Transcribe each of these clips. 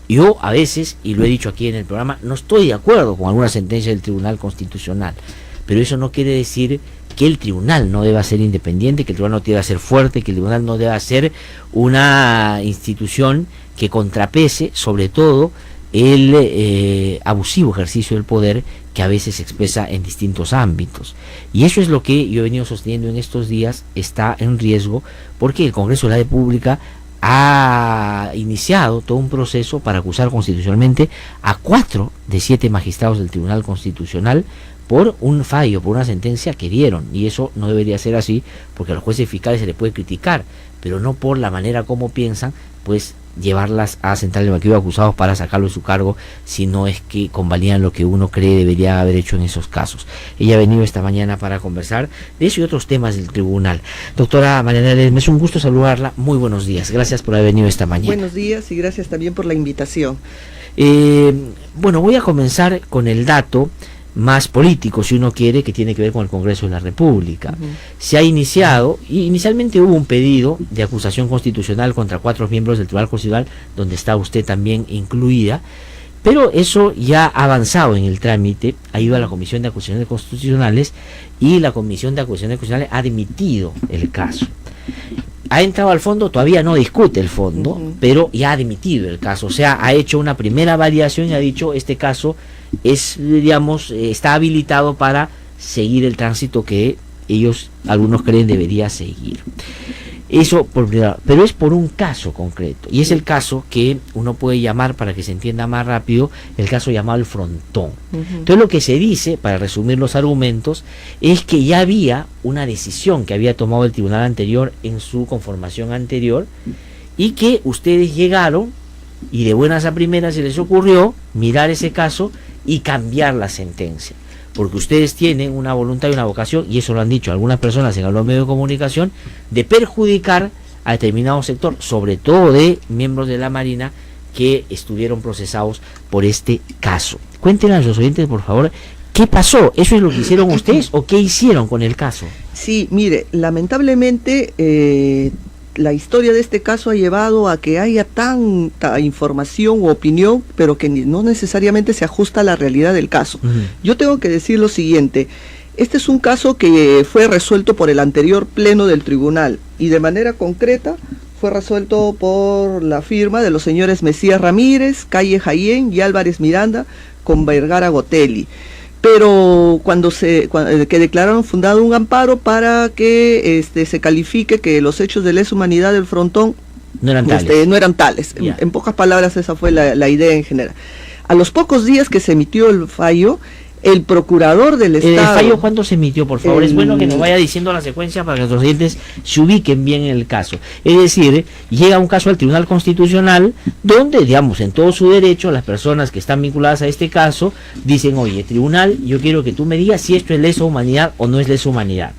Yo a veces, y lo he dicho aquí en el programa, no estoy de acuerdo con alguna sentencia del Tribunal Constitucional, pero eso no quiere decir que el tribunal no deba ser independiente, que el tribunal no deba ser fuerte, que el tribunal no deba ser una institución que contrapese sobre todo el abusivo ejercicio del poder que a veces se expresa en distintos ámbitos. Y eso es lo que yo he venido sosteniendo en estos días, está en riesgo porque el Congreso de la República ha iniciado todo un proceso para acusar constitucionalmente a 4 de 7 magistrados del Tribunal Constitucional por un fallo, por una sentencia que dieron, y eso no debería ser así, porque a los jueces fiscales se les puede criticar, pero no por la manera como piensan, pues llevarlas a sentar el banquillo de acusados para sacarlo de su cargo, si no es que convalidan lo que uno cree debería haber hecho en esos casos. Ella ha venido esta mañana para conversar de eso y otros temas del tribunal. Doctora Mariana Ledesma, es un gusto saludarla, muy buenos días, gracias por haber venido esta mañana. Buenos días y gracias también por la invitación. Bueno, voy a comenzar con el dato más político, si uno quiere, que tiene que ver con el Congreso de la República. Se ha iniciado, y inicialmente hubo un pedido de acusación constitucional contra 4 miembros del Tribunal Constitucional, donde está usted también incluida, pero eso ya ha avanzado en el trámite, ha ido a la Comisión de Acusaciones Constitucionales, y la Comisión de Acusaciones Constitucionales ha admitido el caso. Ha entrado al fondo, todavía no discute el fondo, pero ya ha admitido el caso, o sea, ha hecho una primera variación y ha dicho, este caso es, digamos, está habilitado para seguir el tránsito que ellos, algunos creen, debería seguir. Eso por primera, pero es por un caso concreto, y es el caso que uno puede llamar, para que se entienda más rápido, el caso llamado el Frontón. Entonces lo que se dice, para resumir los argumentos, es que ya había una decisión que había tomado el tribunal anterior en su conformación anterior, y que ustedes llegaron y de buenas a primeras se les ocurrió mirar ese caso y cambiar la sentencia, porque ustedes tienen una voluntad y una vocación, y eso lo han dicho algunas personas en los medios de comunicación, de perjudicar a determinado sector, sobre todo de miembros de la Marina que estuvieron procesados por este caso. Cuéntenle a los oyentes, por favor, ¿qué pasó? ¿Eso es lo que hicieron ustedes o qué hicieron con el caso? Sí, mire, lamentablemente la historia de este caso ha llevado a que haya tanta información u opinión, pero que no necesariamente se ajusta a la realidad del caso. Yo tengo que decir lo siguiente: este es un caso que fue resuelto por el anterior pleno del tribunal, y de manera concreta fue resuelto por la firma de los señores Mesías Ramírez, Calle Jayen y Álvarez Miranda con Vergara Gotelli. Pero que declararon fundado un amparo para que se califique que los hechos de lesa humanidad del Frontón no eran tales. Yeah. En pocas palabras, esa fue la idea en general. A los pocos días que se emitió el fallo, el procurador del Estado... ¿El fallo cuándo se emitió, por favor? Es bueno que nos vaya diciendo la secuencia para que los oyentes se ubiquen bien en el caso. Es decir, llega un caso al Tribunal Constitucional donde, digamos, en todo su derecho, las personas que están vinculadas a este caso dicen: oye, tribunal, yo quiero que tú me digas si esto es lesa humanidad o no es lesa humanidad.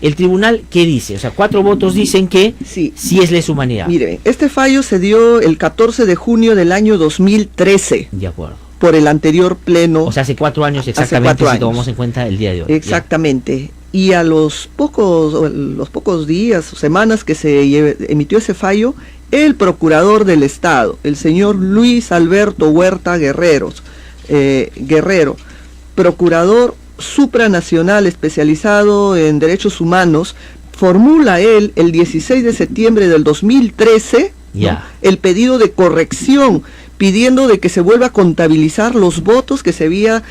¿El tribunal qué dice? O sea, 4 votos dicen que sí es lesa humanidad. Mire, este fallo se dio el 14 de junio del año 2013. De acuerdo. Por el anterior pleno. O sea, hace 4 años exactamente, si tomamos en cuenta el día de hoy. Exactamente. Ya. Y a los pocos días o semanas que se emitió ese fallo, el procurador del Estado, el señor Luis Alberto Huerta Guerrero, procurador supranacional especializado en derechos humanos, formula él el 16 de septiembre del 2013 el pedido de corrección, pidiendo de que se vuelva a contabilizar los votos que se había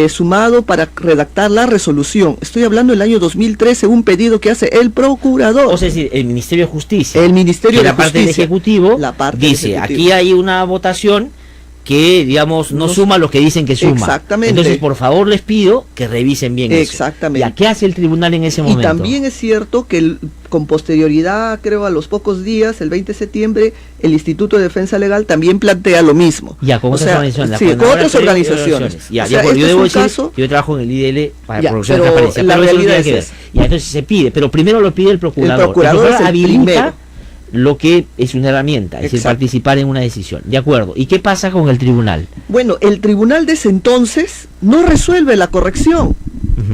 sumado para redactar la resolución. Estoy hablando del año 2013, un pedido que hace el procurador. O sea, es decir, el Ministerio de Justicia. El Ministerio de la parte del Ejecutivo dice, aquí hay una votación que, digamos, no suma lo que dicen que suma. Exactamente. Entonces, por favor, les pido que revisen bien exactamente. eso. ¿Y qué hace el tribunal en ese momento? Y también es cierto que con posterioridad, creo a los pocos días, el 20 de septiembre, el Instituto de Defensa Legal también plantea lo mismo. Ya, con otras organizaciones. Sí, con otras organizaciones. Ya, yo debo decir, yo trabajo en el IDL para producción de transparencia. La realidad es esa. Y entonces se pide, pero primero lo pide el procurador. El procurador es el primero. Lo que es una herramienta, es decir, participar en una decisión. De acuerdo. ¿Y qué pasa con el tribunal? Bueno, el tribunal de ese entonces no resuelve la corrección.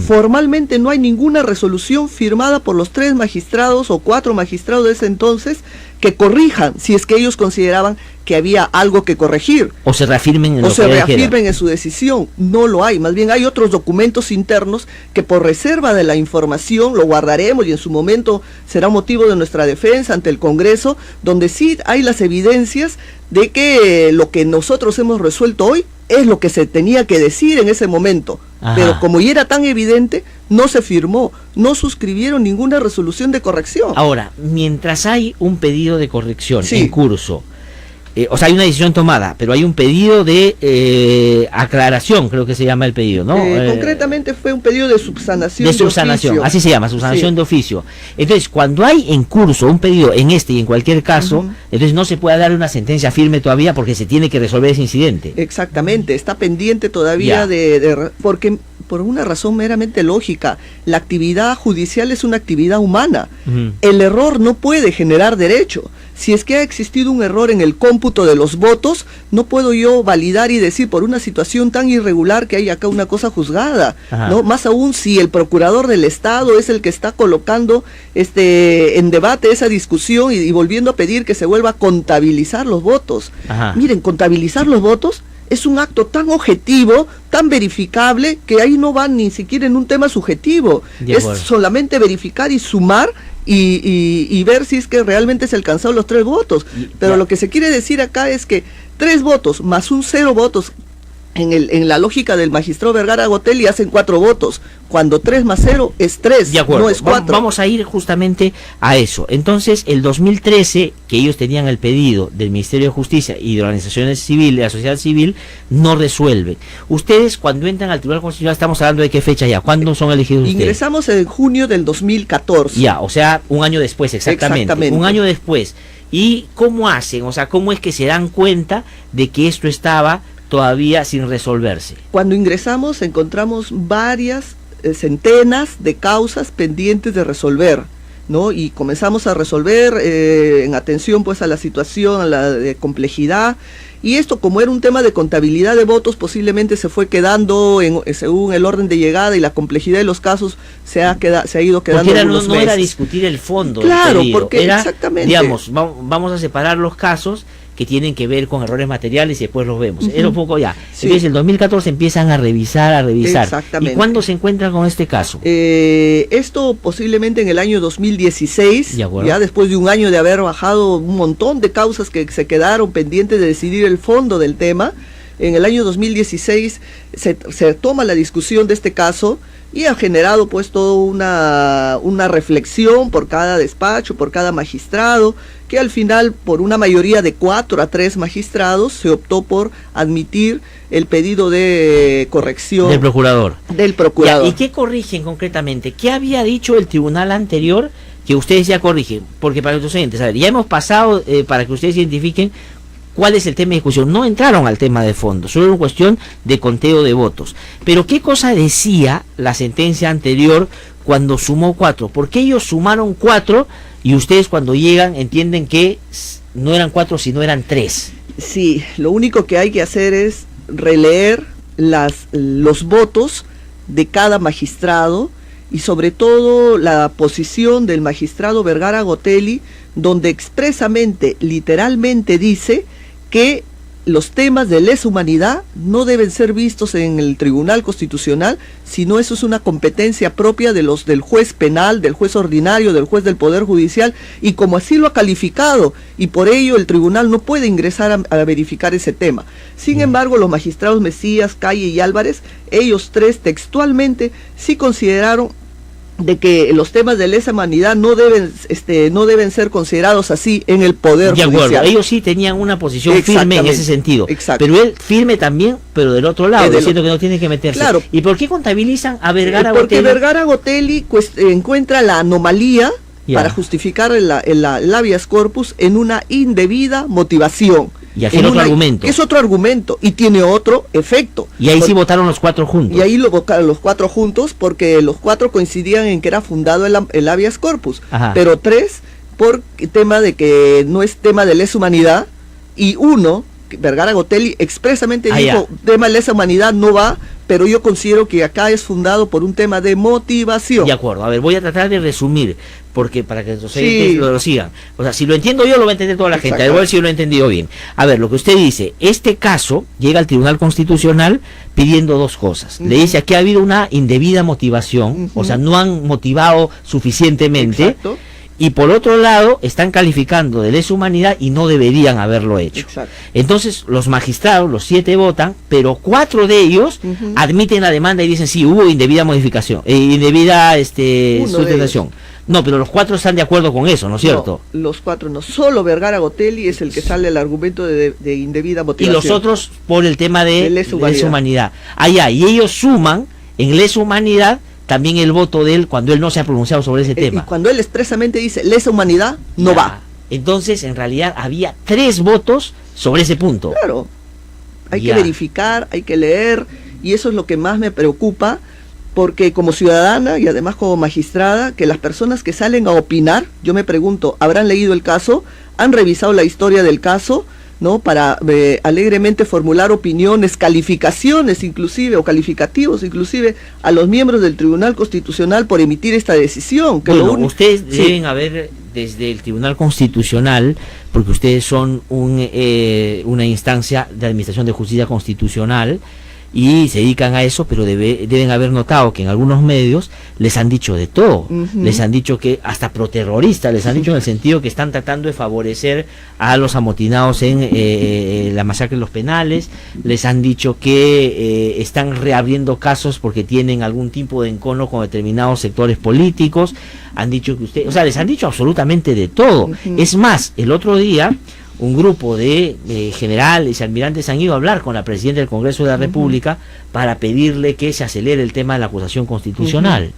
Formalmente no hay ninguna resolución firmada por los 3 magistrados o 4 magistrados de ese entonces que corrijan, si es que ellos consideraban que había algo que corregir. O se reafirmen en su decisión. No lo hay, más bien hay otros documentos internos que por reserva de la información lo guardaremos y en su momento será motivo de nuestra defensa ante el Congreso, donde sí hay las evidencias de que lo que nosotros hemos resuelto hoy es lo que se tenía que decir en ese momento. Ajá. Pero como ya era tan evidente, no se firmó, no suscribieron ninguna resolución de corrección. Ahora, mientras hay un pedido de corrección Sí. en curso, o sea, hay una decisión tomada, pero hay un pedido de aclaración, creo que se llama el pedido, ¿no? Concretamente fue un pedido de subsanación. De subsanación, oficio. así se llama, subsanación Sí. de oficio. Entonces, cuando hay en curso un pedido en este y en cualquier caso, entonces no se puede dar una sentencia firme todavía porque se tiene que resolver ese incidente. Exactamente, está pendiente todavía porque por una razón meramente lógica, la actividad judicial es una actividad humana. El error no puede generar derecho. Si es que ha existido un error en el cómputo de los votos, no puedo yo validar y decir por una situación tan irregular que hay acá una cosa juzgada, ¿no? Más aún si el procurador del Estado es el que está colocando en debate esa discusión y volviendo a pedir que se vuelva a contabilizar los votos. Miren, contabilizar los votos es un acto tan objetivo, tan verificable, que ahí no va ni siquiera en un tema subjetivo. Es solamente verificar y sumar y ver si es que realmente se alcanzaron los 3 votos. Pero lo que se quiere decir acá es que 3 votos más un 0 votos, en la lógica del magistrado Vergara Gotelli hacen 4 votos, cuando 3 más 0 es 3, de acuerdo, no es 4. Vamos a ir justamente a eso. Entonces, el 2013, que ellos tenían el pedido del Ministerio de Justicia y de organizaciones civiles, de la sociedad civil, no resuelven. Ustedes, cuando entran al Tribunal Constitucional, estamos hablando de qué fecha ya, ¿cuándo son elegidos ustedes? Ingresamos en junio del 2014. Ya, o sea, un año después, exactamente. Un año después. ¿Y cómo hacen? O sea, ¿cómo es que se dan cuenta de que esto estaba todavía sin resolverse? Cuando ingresamos encontramos varias centenas de causas pendientes de resolver, ¿no? Y comenzamos a resolver en atención pues a la situación, a la de complejidad, y esto, como era un tema de contabilidad de votos, posiblemente se fue quedando según el orden de llegada y la complejidad de los casos se ha ido quedando. Porque no era discutir el fondo, claro, del pedido, porque era, exactamente, digamos, vamos a separar los casos que tienen que ver con errores materiales y después los vemos. Era un poco ya. Sí. Entonces, en 2014 empiezan a revisar. Exactamente. ¿Y cuándo se encuentran con este caso? Esto posiblemente en el año 2016, ya después de un año de haber bajado un montón de causas que se quedaron pendientes de decidir el fondo del tema. En el año 2016 se toma la discusión de este caso y ha generado pues toda una reflexión por cada despacho, por cada magistrado, que al final por una mayoría de 4-3 magistrados se optó por admitir el pedido de corrección del procurador. Ya, ¿y qué corrigen concretamente? ¿Qué había dicho el tribunal anterior que ustedes ya corrigen? Porque para los oyentes, a ver, ya hemos pasado para que ustedes identifiquen cuál es el tema de discusión. No entraron al tema de fondo, solo era una cuestión de conteo de votos. Pero ¿qué cosa decía la sentencia anterior cuando sumó 4? Porque ellos sumaron 4 y ustedes cuando llegan entienden que no eran 4 sino eran 3. Sí, lo único que hay que hacer es releer los votos de cada magistrado y sobre todo la posición del magistrado Vergara Gotelli, donde expresamente, literalmente dice que los temas de lesa humanidad no deben ser vistos en el Tribunal Constitucional, sino eso es una competencia propia del juez penal, del juez ordinario, del juez del Poder Judicial, y como así lo ha calificado, y por ello el tribunal no puede ingresar a verificar ese tema. Sin embargo, los magistrados Mesías, Calle y Álvarez, ellos 3 textualmente sí consideraron de que los temas de lesa humanidad no deben ser considerados así en el Poder Judicial. De acuerdo, ellos sí tenían una posición firme en ese sentido. Exacto. Pero él firme también, pero del otro lado, diciendo que no tiene que meterse. Claro. ¿Y por qué contabilizan a Vergara Gotelli? Porque Vergara Gotelli encuentra la anomalía para justificar el habeas corpus en una indebida motivación. Y aquí otro argumento. Es otro argumento y tiene otro efecto. Y ahí sí votaron los 4 juntos. Y ahí lo votaron los 4 juntos porque los 4 coincidían en que era fundado el habeas corpus. Ajá. Pero 3 por tema de que no es tema de lesa humanidad, y 1, Vergara Gotelli expresamente dijo, tema de lesa humanidad no va, pero yo considero que acá es fundado por un tema de motivación. De acuerdo, a ver, voy a tratar de resumir, porque para que los Sí. oyentes lo sigan. O sea, si lo entiendo yo, lo va a entender toda la gente. A Exacto. ver si yo lo he entendido bien. A ver, lo que usted dice, este caso llega al Tribunal Constitucional pidiendo dos cosas. Le dice que ha habido una indebida motivación, o sea, no han motivado suficientemente. Exacto. Y por otro lado, están calificando de lesa humanidad y no deberían haberlo hecho. Exacto. Entonces, los magistrados, los 7 votan, pero 4 de ellos admiten la demanda y dicen, sí, hubo indebida modificación, indebida Uno de sustentación. No, pero los 4 están de acuerdo con eso, ¿no es cierto? No, los 4 no, solo Vergara Gotelli es el que sale el argumento de indebida Y motivación. los otros por el tema de De lesa humanidad. lesa humanidad. Allá, y ellos suman en lesa humanidad también el voto de él cuando él no se ha pronunciado sobre ese Y tema. cuando él expresamente dice lesa humanidad, no Ya. va. Entonces, en realidad, había 3 votos sobre ese punto. Claro, hay Ya. que verificar, hay que leer, y eso es lo que más me preocupa, porque como ciudadana y además como magistrada, que las personas que salen a opinar, yo me pregunto, ¿habrán leído el caso? ¿Han revisado la historia del caso? ¿No? Para alegremente formular opiniones, calificaciones inclusive, o calificativos inclusive, a los miembros del Tribunal Constitucional por emitir esta decisión. Que Bueno, lo único- ustedes Sí. deben haber desde el Tribunal Constitucional, porque ustedes son una instancia de administración de justicia constitucional y se dedican a eso, pero deben haber notado que en algunos medios les han dicho de todo. Les han dicho que hasta proterroristas, les han dicho en el sentido que están tratando de favorecer a los amotinados en la masacre de los penales, les han dicho que están reabriendo casos porque tienen algún tipo de encono con determinados sectores políticos, han dicho que les han dicho absolutamente de todo. Es más, el otro día un grupo de generales y almirantes han ido a hablar con la presidenta del Congreso de la República para pedirle que se acelere el tema de la acusación constitucional.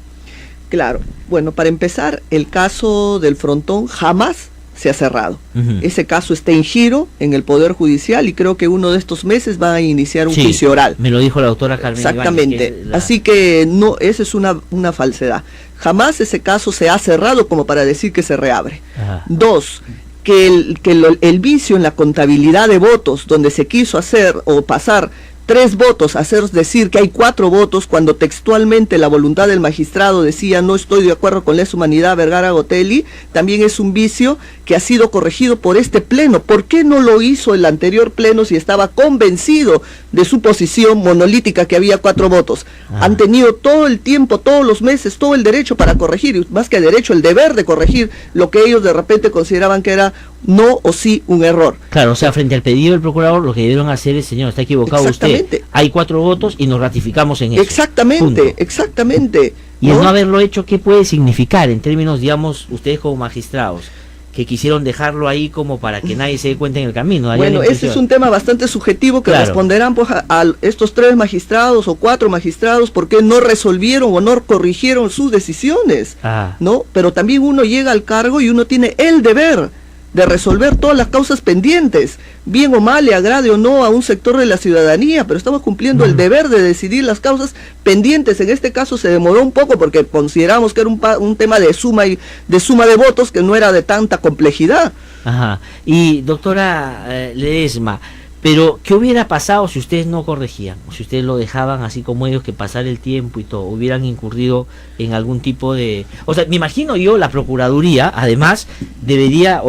Claro, bueno, para empezar, el caso del Frontón jamás se ha cerrado. Ese caso está en giro en el Poder Judicial y creo que uno de estos meses va a iniciar un Sí, juicio oral. me lo dijo la doctora Carmen Exactamente. Ibáñez, que es la- Así que no, esa es una falsedad. Jamás ese caso se ha cerrado como para decir que se reabre. Ajá. 2, que el vicio en la contabilidad de votos, donde se quiso hacer o pasar 3 votos, hacer decir que hay 4 votos, cuando textualmente la voluntad del magistrado decía no estoy de acuerdo con lesa humanidad Vergara Gotelli, también es un vicio que ha sido corregido por este pleno. ¿Por qué no lo hizo el anterior pleno si estaba convencido de su posición monolítica que había 4 votos? Han tenido todo el tiempo, todos los meses, todo el derecho para corregir, y más que el derecho, el deber de corregir lo que ellos de repente consideraban que era no o sí un error. Claro, o sea, frente al pedido del procurador, lo que debieron hacer es, señor, está equivocado usted. Hay 4 votos y nos ratificamos en eso. Exactamente, Punto. exactamente. Y el no haberlo hecho, ¿qué puede significar en términos, digamos, ustedes como magistrados, que quisieron dejarlo ahí como para que nadie se dé cuenta en el camino? Daría Bueno, la ese impresión. es un tema bastante subjetivo que Claro. responderán pues, a estos 3 magistrados o 4 magistrados por qué no resolvieron o no corrigieron sus decisiones, ¿no? Pero también uno llega al cargo y uno tiene el deber de resolver todas las causas pendientes, bien o mal, le agrade o no a un sector de la ciudadanía, pero estamos cumpliendo el deber de decidir las causas pendientes. En este caso se demoró un poco porque consideramos que era un tema de suma de votos que no era de tanta complejidad. Ajá. Y doctora Ledesma, pero ¿qué hubiera pasado si ustedes no corregían? O si ustedes lo dejaban así como ellos, que pasar el tiempo y todo, hubieran incurrido en algún tipo de... O sea, me imagino yo, la Procuraduría, además, debía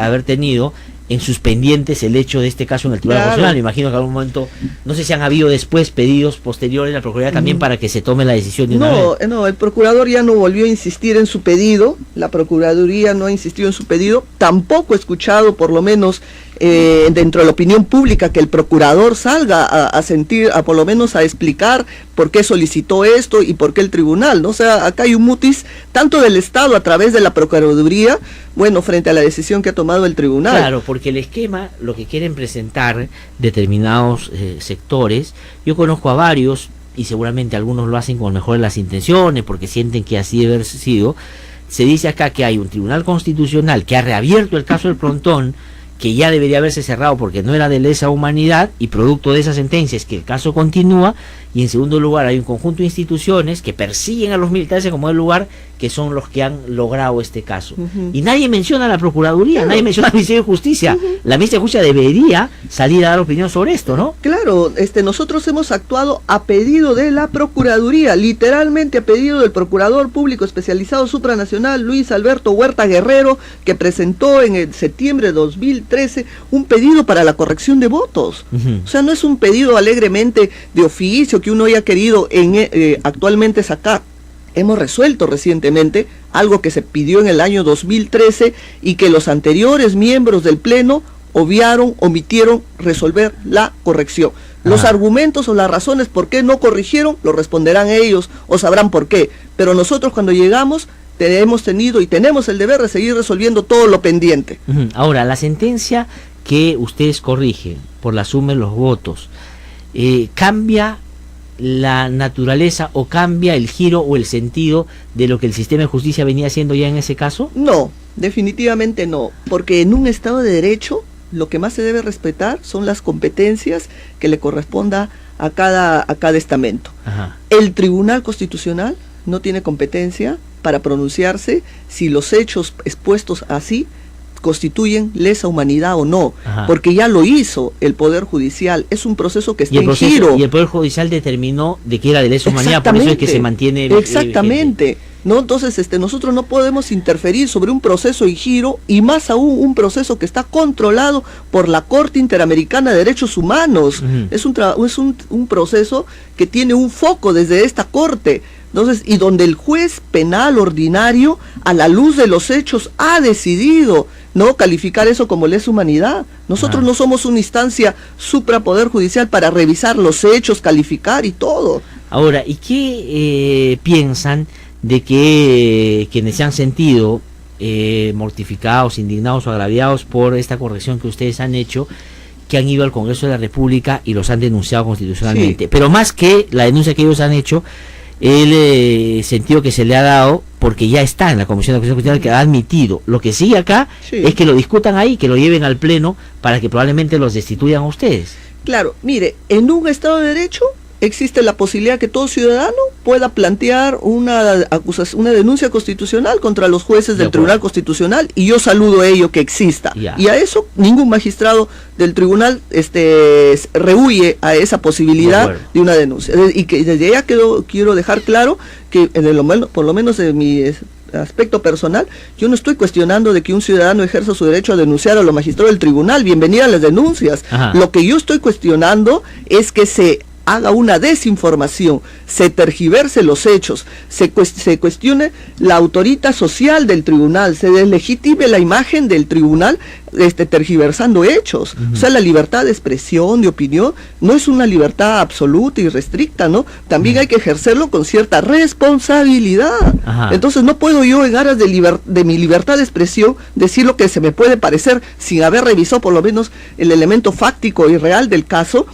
haber tenido en sus pendientes el hecho de este caso en el Tribunal Constitucional. Me imagino que en algún momento, no sé si han habido después pedidos posteriores a la Procuraduría también para que se tome la decisión de una vez. No, el procurador ya no volvió a insistir en su pedido, la Procuraduría no ha insistido en su pedido, tampoco he escuchado, por lo menos dentro de la opinión pública, que el procurador salga a sentir, por lo menos a explicar por qué solicitó esto y por qué el tribunal, ¿no? O sea, acá hay un mutis tanto del Estado a través de la Procuraduría, bueno, frente a la decisión que ha tomado el tribunal. Claro, porque el esquema, lo que quieren presentar determinados sectores, yo conozco a varios, y seguramente algunos lo hacen con mejores las intenciones, porque sienten que así debe haber sido. Se dice acá que hay un tribunal constitucional que ha reabierto el caso del Frontón, que ya debería haberse cerrado porque no era de lesa humanidad, y producto de esa sentencia es que el caso continúa, y en segundo lugar hay un conjunto de instituciones que persiguen a los militares como el lugar, que son los que han logrado este caso. Y nadie menciona a la Procuraduría, nadie menciona al Ministerio de Justicia. La Ministerio de Justicia debería salir a dar opinión sobre esto, ¿no? Claro, nosotros hemos actuado a pedido de la Procuraduría, literalmente a pedido del Procurador Público Especializado Supranacional Luis Alberto Huerta Guerrero, que presentó en el septiembre de 2013 un pedido para la corrección de votos. O sea, no es un pedido alegremente de oficio que uno haya querido actualmente sacar. Hemos resuelto recientemente algo que se pidió en el año 2013 y que los anteriores miembros del Pleno omitieron resolver la corrección. Los argumentos o las razones por qué no corrigieron, lo responderán ellos o sabrán por qué. Pero nosotros cuando llegamos hemos tenido y tenemos el deber de seguir resolviendo todo lo pendiente. Ahora, la sentencia que ustedes corrigen por la suma de los votos, ¿cambia la naturaleza o cambia el giro o el sentido de lo que el sistema de justicia venía haciendo ya en ese caso? No, definitivamente no, porque en un Estado de Derecho lo que más se debe respetar son las competencias que le corresponda a cada estamento. El Tribunal Constitucional no tiene competencia para pronunciarse si los hechos expuestos así constituyen lesa humanidad o no, porque ya lo hizo el Poder Judicial, es un proceso que está en giro. Y el Poder Judicial determinó de que era de lesa humanidad, por eso es que se mantiene exactamente, ¿no? Entonces nosotros no podemos interferir sobre un proceso en giro, y más aún un proceso que está controlado por la Corte Interamericana de Derechos Humanos. Es un proceso que tiene un foco desde esta Corte. Entonces, y donde el juez penal ordinario, a la luz de los hechos, ha decidido no calificar eso como lesa humanidad. Nosotros no somos una instancia suprapoder judicial para revisar los hechos, calificar y todo. Ahora, ¿y qué piensan de que quienes se han sentido mortificados, indignados o agraviados por esta corrección que ustedes han hecho, que han ido al Congreso de la República y los han denunciado constitucionalmente? Sí. Pero más que la denuncia que ellos han hecho, el sentido que se le ha dado, porque ya está en la Comisión de Acusación Constitucional, que ha admitido. Lo que sigue acá es que lo discutan ahí, que lo lleven al Pleno para que probablemente los destituyan a ustedes. Claro, mire, en un Estado de Derecho existe la posibilidad que todo ciudadano pueda plantear una denuncia constitucional contra los jueces del Tribunal Constitucional, y yo saludo ello que exista. Y a eso ningún magistrado del tribunal rehúye a esa posibilidad de una denuncia. Y que desde ya quiero dejar claro que por lo menos en mi aspecto personal, yo no estoy cuestionando de que un ciudadano ejerza su derecho a denunciar a los magistrados del tribunal. Bienvenidas las denuncias. Lo que yo estoy cuestionando es que se haga una desinformación, se tergiverse los hechos, se cuestione la autoridad social del tribunal, se deslegitime la imagen del tribunal tergiversando hechos. O sea, la libertad de expresión, de opinión, no es una libertad absoluta y restricta, ¿no? También hay que ejercerlo con cierta responsabilidad. Entonces no puedo yo, en aras de mi libertad de expresión, decir lo que se me puede parecer sin haber revisado por lo menos el elemento fáctico y real del caso,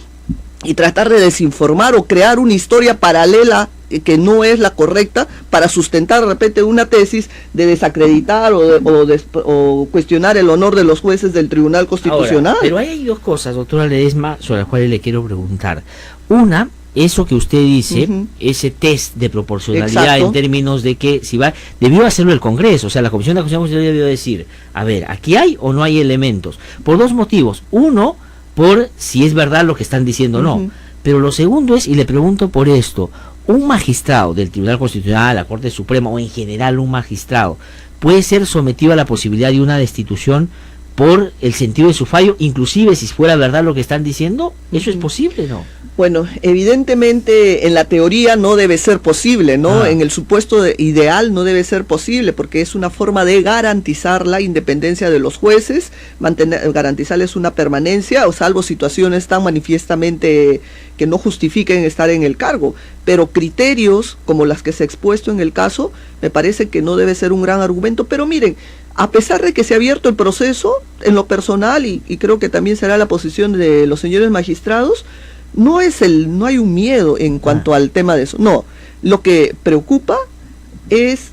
y tratar de desinformar o crear una historia paralela que no es la correcta para sustentar de repente una tesis de desacreditar o cuestionar el honor de los jueces del Tribunal Constitucional. Ahora, pero hay dos cosas, doctora Ledesma, sobre las cuales le quiero preguntar. Una, eso que usted dice, ese test de proporcionalidad en términos de que si debió hacerlo el Congreso, o sea, la Comisión de Acusación Constitucional debió decir, a ver, aquí hay o no hay elementos, por dos motivos. Uno, por si es verdad lo que están diciendo o no. Pero lo segundo es, y le pregunto por esto, ¿un magistrado del Tribunal Constitucional, la Corte Suprema, o en general un magistrado, puede ser sometido a la posibilidad de una destitución por el sentido de su fallo, inclusive si fuera verdad lo que están diciendo? ¿Eso es posible, no? Bueno, evidentemente en la teoría no debe ser posible, ¿no? En el supuesto ideal no debe ser posible, porque es una forma de garantizar la independencia de los jueces, garantizarles una permanencia, o salvo situaciones tan manifiestamente que no justifiquen estar en el cargo. Pero criterios como las que se ha expuesto en el caso, me parece que no debe ser un gran argumento. Pero miren, a pesar de que se ha abierto el proceso, en lo personal, y creo que también será la posición de los señores magistrados, no hay un miedo en cuanto al tema de eso. No, lo que preocupa es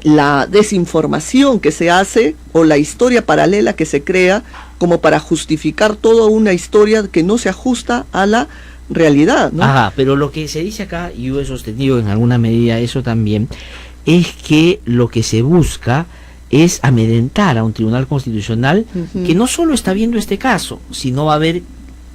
la desinformación que se hace o la historia paralela que se crea como para justificar toda una historia que no se ajusta a la realidad, ¿no? Ajá, pero lo que se dice acá, y yo he sostenido en alguna medida eso también, es que lo que se busca es amedrentar a un tribunal constitucional que no solo está viendo este caso, sino va a ver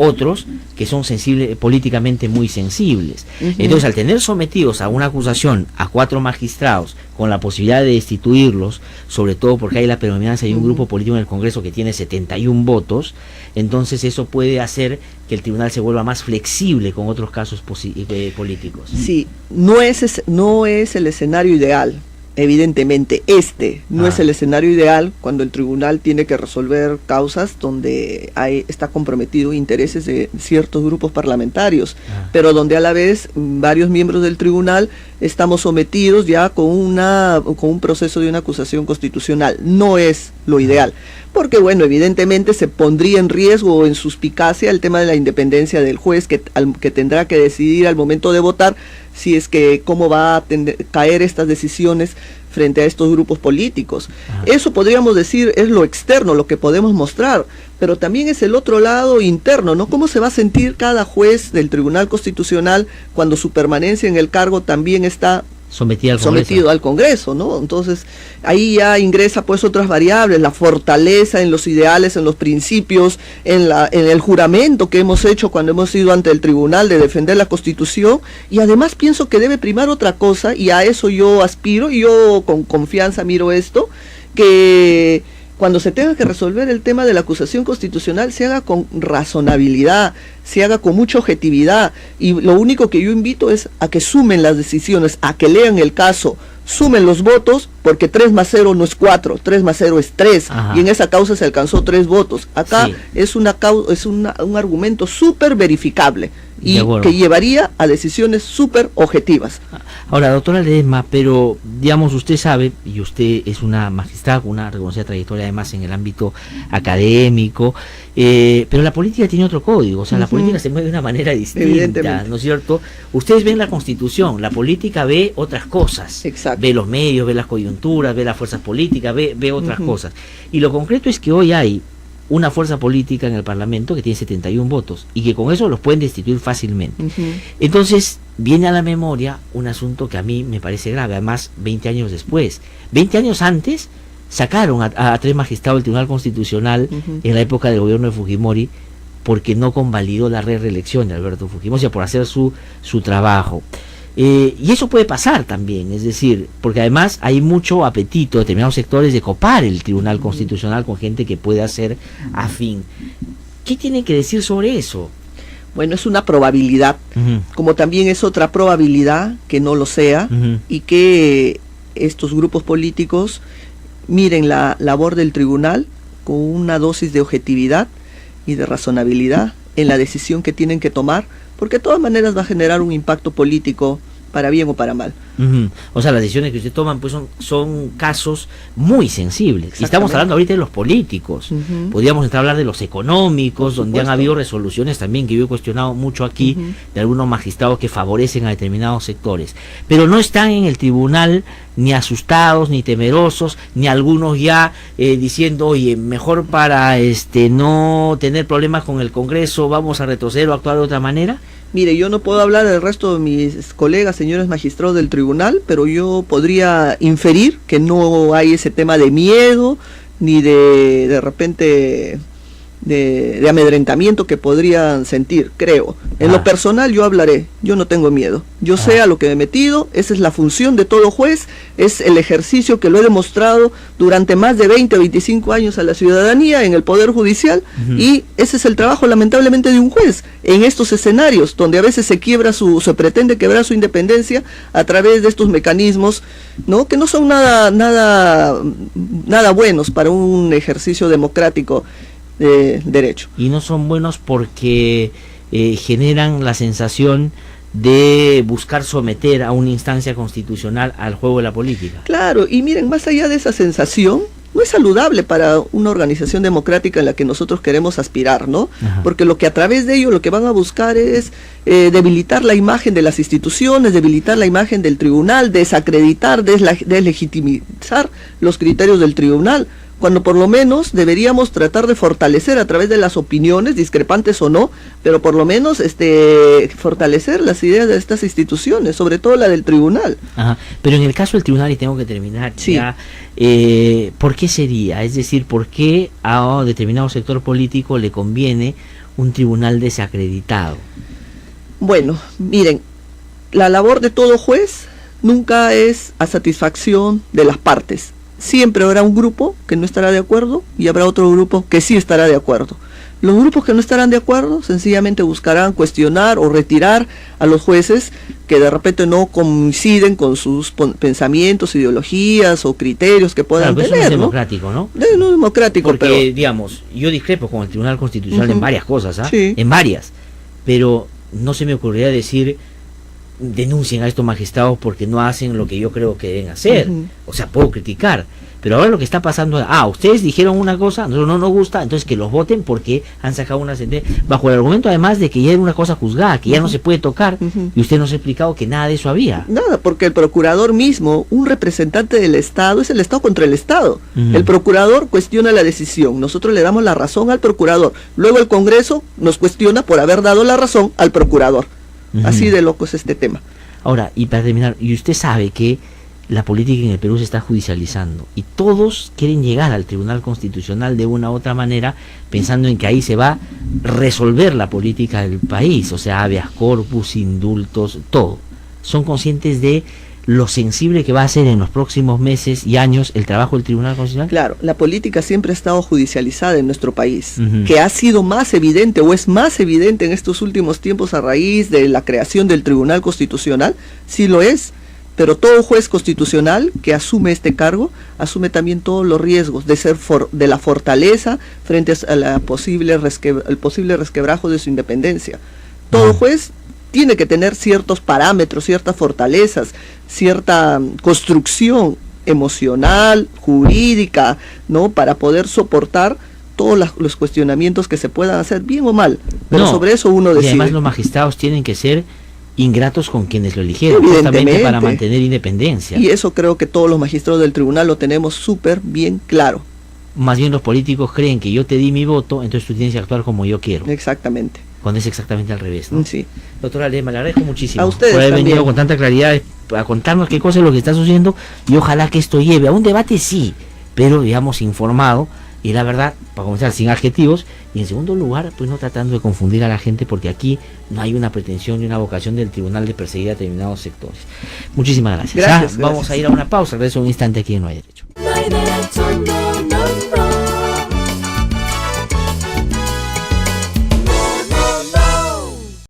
otros que son sensibles, políticamente muy sensibles. Entonces, al tener sometidos a una acusación a 4 magistrados con la posibilidad de destituirlos, sobre todo porque hay la predominancia de un grupo político en el Congreso que tiene 71 votos, entonces eso puede hacer que el tribunal se vuelva más flexible con otros casos políticos. Sí, no es el escenario ideal. Evidentemente, no es el escenario ideal cuando el tribunal tiene que resolver causas donde está comprometido intereses de ciertos grupos parlamentarios, pero donde a la vez varios miembros del tribunal estamos sometidos ya con un proceso de una acusación constitucional. No es lo ideal, porque bueno, evidentemente se pondría en riesgo o en suspicacia el tema de la independencia del juez que tendrá que decidir al momento de votar si es que cómo va a caer estas decisiones frente a estos grupos políticos. Eso podríamos decir es lo externo, lo que podemos mostrar, pero también es el otro lado interno, ¿no? ¿Cómo se va a sentir cada juez del Tribunal Constitucional cuando su permanencia en el cargo también está sometido al Congreso, ¿no? Entonces, ahí ya ingresa pues otras variables, la fortaleza en los ideales, en los principios, en el juramento que hemos hecho cuando hemos ido ante el tribunal de defender la Constitución, y además pienso que debe primar otra cosa, y a eso yo aspiro, y yo con confianza miro esto, que cuando se tenga que resolver el tema de la acusación constitucional se haga con razonabilidad, se haga con mucha objetividad, y lo único que yo invito es a que sumen las decisiones, a que lean el caso, sumen los votos, porque 3 más 0 no es 4, 3 más 0 es 3, y en esa causa se alcanzó 3 votos. Acá es un argumento súper verificable y que llevaría a decisiones súper objetivas. Ahora, doctora Ledesma, pero digamos, usted sabe, y usted es una magistrada con una reconocida trayectoria además en el ámbito académico, pero la política tiene otro código, o sea, la política se mueve de una manera distinta, ¿no es cierto? Ustedes ven la Constitución, la política ve otras cosas. Exacto. Ve los medios, ve las coyunturas, ve las fuerzas políticas, ve otras cosas. Y lo concreto es que hoy hay una fuerza política en el Parlamento que tiene 71 votos y que con eso los pueden destituir fácilmente. Entonces viene a la memoria un asunto que a mí me parece grave, además 20 años después. 20 años antes sacaron a 3 magistrados del Tribunal Constitucional en la época del gobierno de Fujimori porque no convalidó la reelección de Alberto Fujimori, o sea, por hacer su trabajo. Y eso puede pasar también, es decir, porque además hay mucho apetito de determinados sectores de copar el Tribunal Constitucional con gente que pueda ser afín. ¿Qué tienen que decir sobre eso? Bueno, es una probabilidad, como también es otra probabilidad que no lo sea, y que estos grupos políticos miren la labor del tribunal con una dosis de objetividad y de razonabilidad en la decisión que tienen que tomar, porque de todas maneras va a generar un impacto político para bien o para mal. O sea, las decisiones que usted toman pues son casos muy sensibles. Y estamos hablando ahorita de los políticos. Podríamos entrar a hablar de los económicos, donde han habido resoluciones también que yo he cuestionado mucho aquí, de algunos magistrados que favorecen a determinados sectores. Pero no están en el tribunal ni asustados, ni temerosos, ni algunos ya diciendo, oye, mejor para no tener problemas con el Congreso, vamos a retroceder o actuar de otra manera. Mire, yo no puedo hablar del resto de mis colegas, señores magistrados del tribunal, pero yo podría inferir que no hay ese tema de miedo, ni de repente de amedrentamiento que podrían sentir, creo. En lo personal yo hablaré, yo no tengo miedo, yo sé a lo que me he metido, esa es la función de todo juez, es el ejercicio que lo he demostrado durante más de 20 o 25 años a la ciudadanía en el Poder Judicial, y ese es el trabajo lamentablemente de un juez en estos escenarios donde a veces se pretende quebrar su independencia a través de estos mecanismos, ¿no? Que no son nada buenos para un ejercicio democrático de derecho. Y no son buenos porque generan la sensación de buscar someter a una instancia constitucional al juego de la política. Claro, y miren, más allá de esa sensación, no es saludable para una organización democrática en la que nosotros queremos aspirar, ¿no? Ajá. Porque lo que a través de ello lo que van a buscar es debilitar la imagen de las instituciones, debilitar la imagen del tribunal, desacreditar, deslegitimizar los criterios del tribunal, cuando por lo menos deberíamos tratar de fortalecer a través de las opiniones, discrepantes o no, pero por lo menos fortalecer las ideas de estas instituciones, sobre todo la del tribunal. Ajá. Pero en el caso del tribunal, y tengo que terminar Sí. ya, ¿por qué sería? Es decir, ¿por qué a determinado sector político le conviene un tribunal desacreditado? Bueno, miren, la labor de todo juez nunca es a satisfacción de las partes. Siempre habrá un grupo que no estará de acuerdo y habrá otro grupo que sí estará de acuerdo. Los grupos que no estarán de acuerdo sencillamente buscarán cuestionar o retirar a los jueces que de repente no coinciden con sus pensamientos, ideologías o criterios que puedan Claro, tener, eso no es ¿no? democrático, ¿no? No es democrático, Porque, pero digamos, yo discrepo con el Tribunal Constitucional en varias cosas, ¿ah? Sí. En varias, pero no se me ocurriría decir denuncien a estos magistrados porque no hacen lo que yo creo que deben hacer. O sea, puedo criticar, pero ahora lo que está pasando, ustedes dijeron una cosa, no nos gusta, entonces que los voten porque han sacado una sentencia, bajo el argumento además de que ya era una cosa juzgada, que ya no se puede tocar, y usted nos ha explicado que nada de eso había. nada, porque el procurador mismo, un representante del Estado, es el Estado contra el Estado. El procurador cuestiona la decisión, nosotros le damos la razón al procurador, luego el Congreso nos cuestiona por haber dado la razón al procurador. Así de loco es este tema. Ahora, y para terminar, y usted sabe que la política en el Perú se está judicializando y todos quieren llegar al Tribunal Constitucional de una u otra manera pensando en que ahí se va a resolver la política del país, o sea, habeas corpus, indultos, todo. Son conscientes de lo sensible que va a ser en los próximos meses y años el trabajo del Tribunal Constitucional. Claro, la política siempre ha estado judicializada en nuestro país, que ha sido más evidente o es más evidente en estos últimos tiempos a raíz de la creación del Tribunal Constitucional, sí lo es, pero todo juez constitucional que asume este cargo asume también todos los riesgos de ser de la fortaleza frente a la el posible resquebrajo de su independencia. Todo juez tiene que tener ciertos parámetros, ciertas fortalezas, cierta construcción emocional, jurídica, ¿no? Para poder soportar todos los cuestionamientos que se puedan hacer, bien o mal, pero sobre eso uno decide. Y además los magistrados tienen que ser ingratos con quienes lo eligieron, justamente para mantener independencia. Y eso creo que todos los magistrados del tribunal lo tenemos súper bien claro. Más bien los políticos creen que yo te di mi voto, entonces tú tienes que actuar como yo quiero. Exactamente. Cuando es exactamente al revés, ¿no? Sí. Doctora Ledesma, le agradezco muchísimo A ustedes por haber también venido con tanta claridad a contarnos qué cosa es lo que está sucediendo y ojalá que esto lleve a un debate, sí, pero digamos informado y la verdad, para comenzar, sin adjetivos, y en segundo lugar, pues no tratando de confundir a la gente porque aquí no hay una pretensión ni una vocación del tribunal de perseguir a determinados sectores. Muchísimas gracias. Gracias. Vamos a ir a una pausa, regreso un instante aquí en No Hay Derecho. No hay derecho.